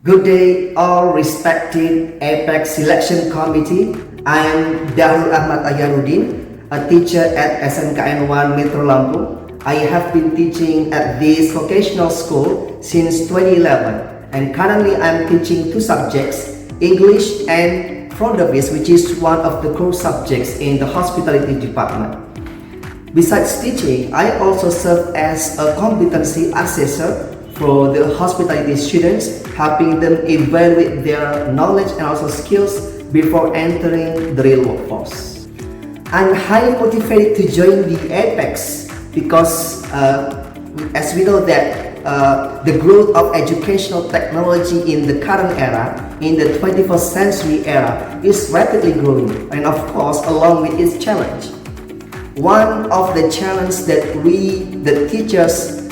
Good day, all respected APEC Selection Committee. I am Dahrul Ahmad Ahyarudin, a teacher at SMKN 1 Metro Lampung. I have been teaching at this vocational school since 2011, and currently I am teaching two subjects, English and front office, which is one of the core subjects in the hospitality department. Besides teaching, I also serve as a competency assessor for the hospitality students, helping them evaluate their knowledge and also skills before entering the real workforce. I'm highly motivated to join the APEX because as we know that the growth of educational technology in the current era, in the 21st century era, is rapidly growing, and of course along with its challenge. One of the challenges that we, the teachers,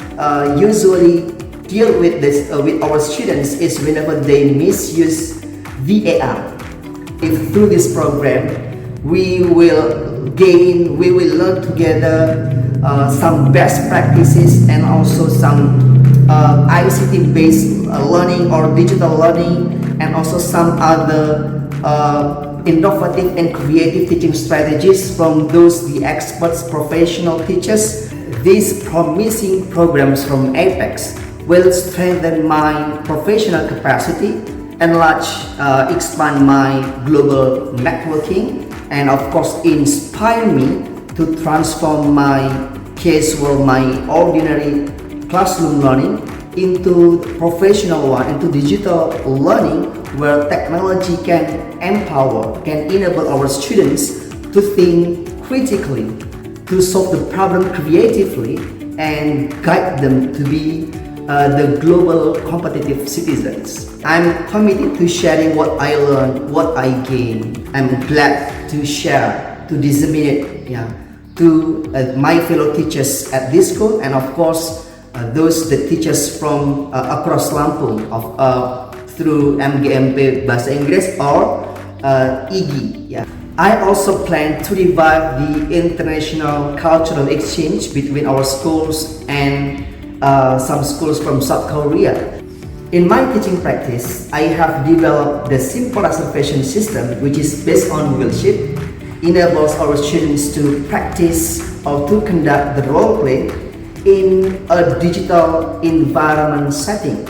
usually deal with our students is whenever they misuse VAR. If through this program we will learn together some best practices and also some ICT based learning or digital learning, and also some other innovative and creative teaching strategies from the experts, professional teachers. These promising programs from APEX will strengthen my professional capacity, expand my global networking, and of course inspire me to transform my casual, my ordinary classroom learning into professional one, into digital learning, where technology can empower, can enable our students to think critically, to solve the problem creatively, and guide them to be the global competitive citizens. I'm committed to sharing what I learned, what I gain. I'm glad to share, to disseminate to my fellow teachers at this school, and of course the teachers from across Lampung through MGMP Bahasa Inggris or IGI. I also plan to revive the international cultural exchange between our schools and some schools from South Korea. In my teaching practice, I have developed the simple reservation system, which is based on wheelship, enables our students to practice or to conduct the role play in a digital environment setting.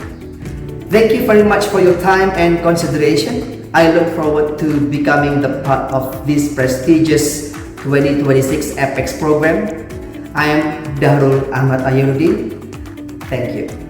Thank you very much for your time and consideration. I look forward to becoming the part of this prestigious 2026 APEX program. I am Dahrul Ahmad Ahyarudin. Thank you.